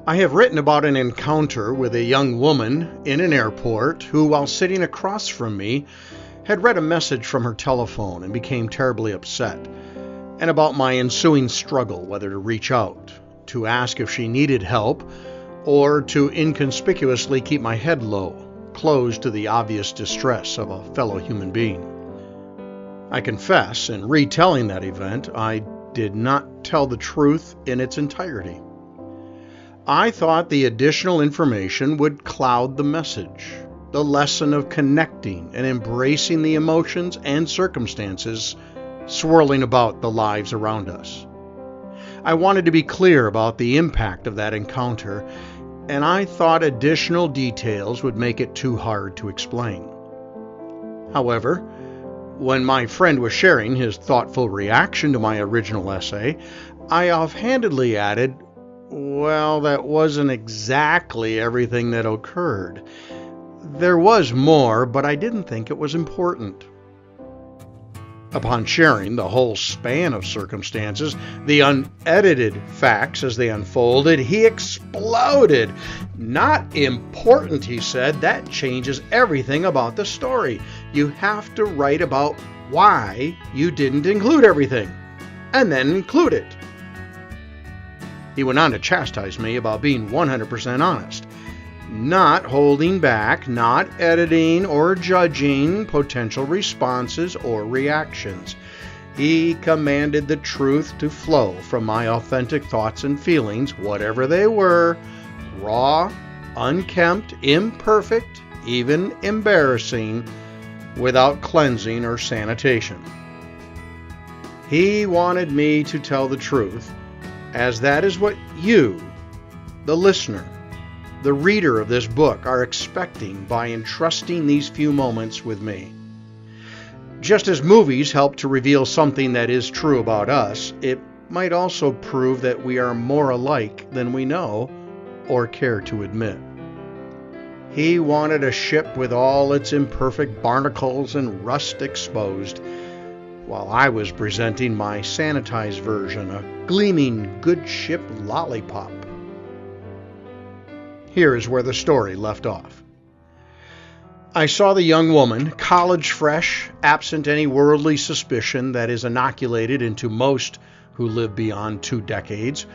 I have written about an encounter with a young woman in an airport who, while sitting across from me, had read a message from her telephone and became terribly upset, and about my ensuing struggle whether to reach out, to ask if she needed help, or to inconspicuously keep my head low, closed to the obvious distress of a fellow human being. I confess, in retelling that event, I did not tell the truth in its entirety. I thought the additional information would cloud the message, the lesson of connecting and embracing the emotions and circumstances swirling about the lives around us. I wanted to be clear about the impact of that encounter, and I thought additional details would make it too hard to explain. However, when my friend was sharing his thoughtful reaction to my original essay, I offhandedly added, "Well, that wasn't exactly everything that occurred. There was more, but I didn't think it was important." Upon sharing the whole span of circumstances, the unedited facts as they unfolded, he exploded. "Not important," he said. "That changes everything about the story. You have to write about why you didn't include everything, and then include it." He went on to chastise me about being 100% honest, not holding back, not editing or judging potential responses or reactions. He commanded the truth to flow from my authentic thoughts and feelings, whatever they were, raw, unkempt, imperfect, even embarrassing, without cleansing or sanitation. He wanted me to tell the truth, as that is what you, the listener, the reader of this book, are expecting by entrusting these few moments with me. Just as movies help to reveal something that is true about us, it might also prove that we are more alike than we know or care to admit. He wanted a ship with all its imperfect barnacles and rust exposed, while I was presenting my sanitized version, a gleaming good ship lollipop. Here is where the story left off. I saw the young woman, college fresh, absent any worldly suspicion that is inoculated into most who live beyond 2 decades.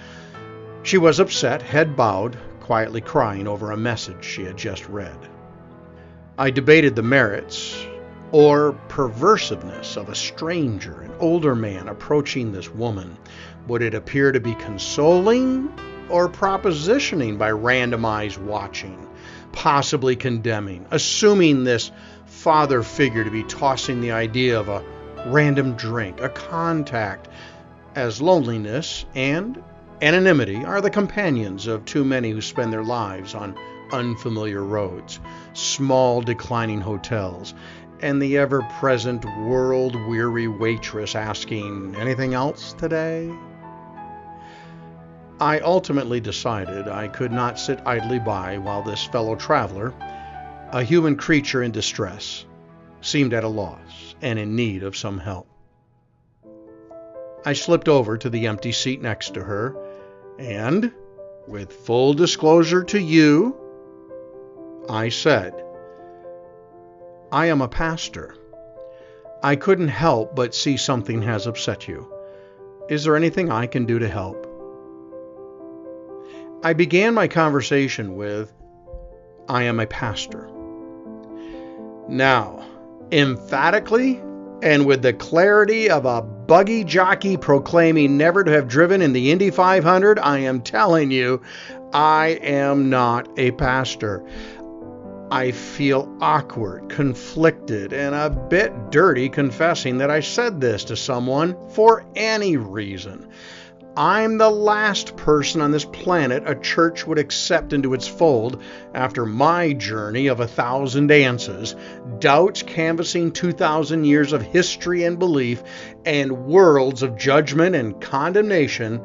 She was upset, head bowed, quietly crying over a message she had just read. I debated the merits or perversiveness of a stranger, an older man, approaching this woman. Would it appear to be consoling or propositioning by randomized watching, possibly condemning, assuming this father figure to be tossing the idea of a random drink, a contact, as loneliness and anonymity are the companions of too many who spend their lives on unfamiliar roads, small declining hotels, and the ever-present world-weary waitress asking, "Anything else today?" I ultimately decided I could not sit idly by while this fellow traveler, a human creature in distress, seemed at a loss and in need of some help. I slipped over to the empty seat next to her and, with full disclosure to you, I said, "I am a pastor. I couldn't help but see something has upset you. Is there anything I can do to help?" I began my conversation with, "I am a pastor." Now, emphatically and with the clarity of a buggy jockey proclaiming never to have driven in the Indy 500, I am telling you, I am not a pastor. I feel awkward, conflicted, and a bit dirty confessing that I said this to someone for any reason. I'm the last person on this planet a church would accept into its fold after my journey of 1,000 dances, doubts canvassing 2,000 years of history and belief, and worlds of judgment and condemnation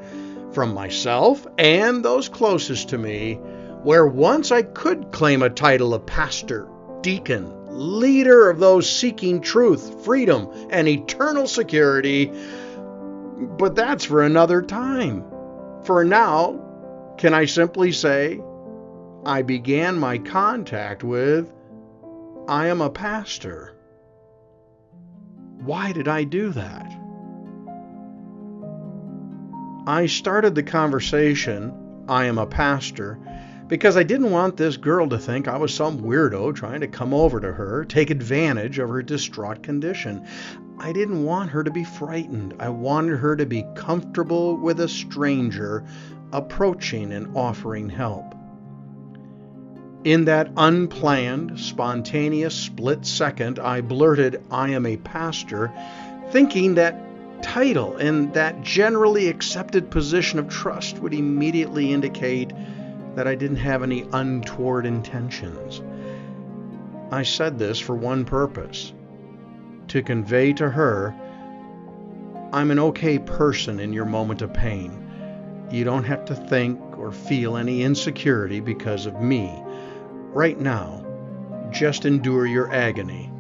from myself and those closest to me, where once I could claim a title of pastor, deacon, leader of those seeking truth, freedom, and eternal security. But that's for another time. For now, Can I simply say, I began my contact with, I am a pastor? Why did I do that? I started the conversation, I am a pastor, because I didn't want this girl to think I was some weirdo trying to come over to her, take advantage of her distraught condition. I didn't want her to be frightened. I wanted her to be comfortable with a stranger approaching and offering help. In that unplanned, spontaneous split second, I blurted, I am a pastor, thinking that title and that generally accepted position of trust would immediately indicate that I didn't have any untoward intentions. I said this for one purpose, to convey to her, I'm an okay person in your moment of pain. You don't have to think or feel any insecurity because of me. Right now, just endure your agony.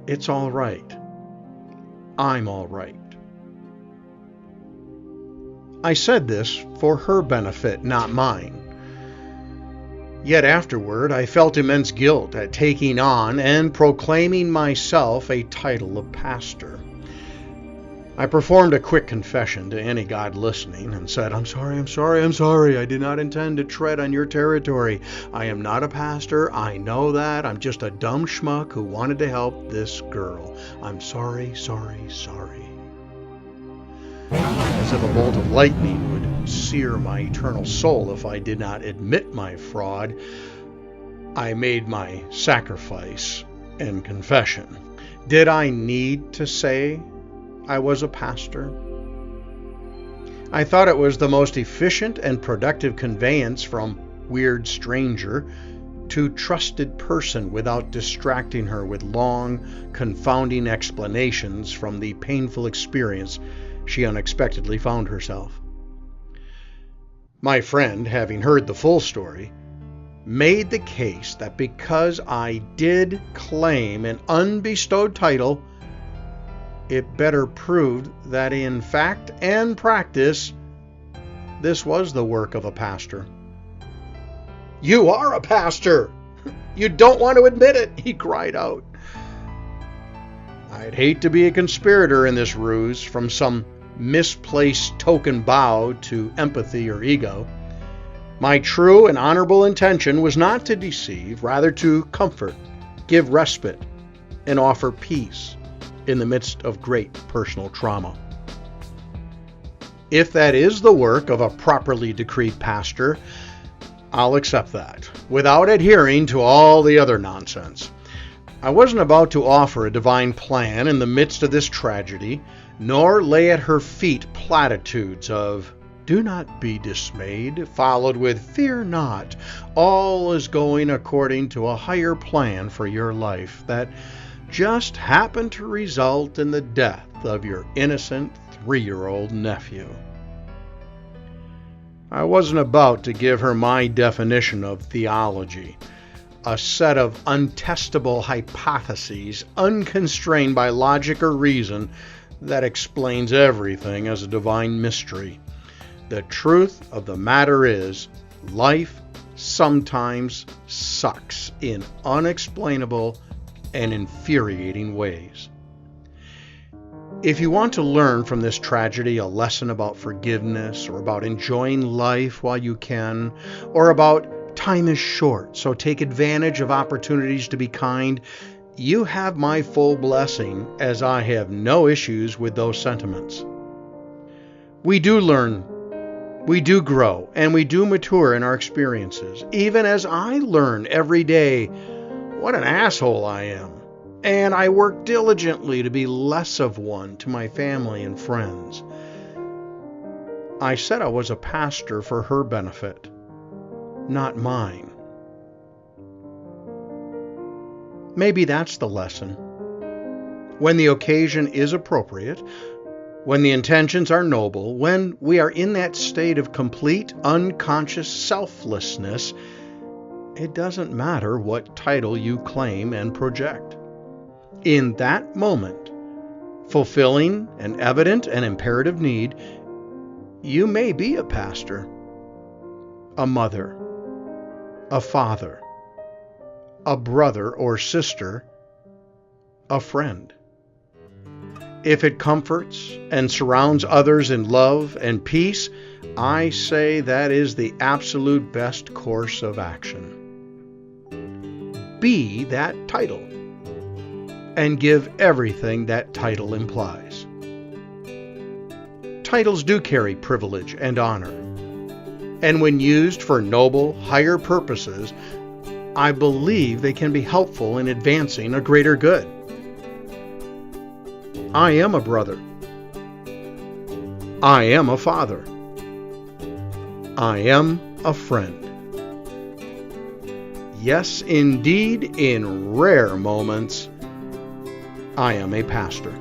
It's all right. I'm all right. I said this for her benefit, not mine. Yet afterward, I felt immense guilt at taking on and proclaiming myself a title of pastor. I performed a quick confession to any God listening and said, I'm sorry. I did not intend to tread on your territory. I am not a pastor. I know that. I'm just a dumb schmuck who wanted to help this girl. I'm sorry. As if a bolt of lightning would sear my eternal soul if I did not admit my fraud, I made my sacrifice and confession. Did I need to say I was a pastor? I thought it was the most efficient and productive conveyance from weird stranger to trusted person without distracting her with long, confounding explanations from the painful experience she unexpectedly found herself. My friend, having heard the full story, made the case that because I did claim an unbestowed title, it better proved that in fact and practice, this was the work of a pastor. You are a pastor! You don't want to admit it, he cried out. I'd hate to be a conspirator in this ruse, from some misplaced token bow to empathy or ego. My true and honorable intention was not to deceive, rather to comfort, give respite, and offer peace in the midst of great personal trauma. If that is the work of a properly decreed pastor, I'll accept that, without adhering to all the other nonsense. I wasn't about to offer a divine plan in the midst of this tragedy, nor lay at her feet platitudes of, do not be dismayed, followed with, fear not, all is going according to a higher plan for your life that just happened to result in the death of your innocent 3-year-old nephew. I wasn't about to give her my definition of theology, a set of untestable hypotheses, unconstrained by logic or reason, that explains everything as a divine mystery. The truth of the matter is, life sometimes sucks in unexplainable and infuriating ways. If you want to learn from this tragedy a lesson about forgiveness, or about enjoying life while you can, or about time is short, so take advantage of opportunities to be kind, you have my full blessing, as I have no issues with those sentiments. We do learn, we do grow, and we do mature in our experiences, even as I learn every day what an asshole I am. And I work diligently to be less of one to my family and friends. I said I was a pastor for her benefit, not mine. Maybe that's the lesson. When the occasion is appropriate, when the intentions are noble, when we are in that state of complete unconscious selflessness, it doesn't matter what title you claim and project. In that moment, fulfilling an evident and imperative need, you may be a pastor. a mother, a father, a brother or sister, a friend. If it comforts and surrounds others in love and peace, I say that is the absolute best course of action. Be that title, and give everything that title implies. Titles do carry privilege and honor, and when used for noble, higher purposes, I believe they can be helpful in advancing a greater good. I am a brother. I am a father. I am a friend. Yes, indeed, in rare moments, I am a pastor.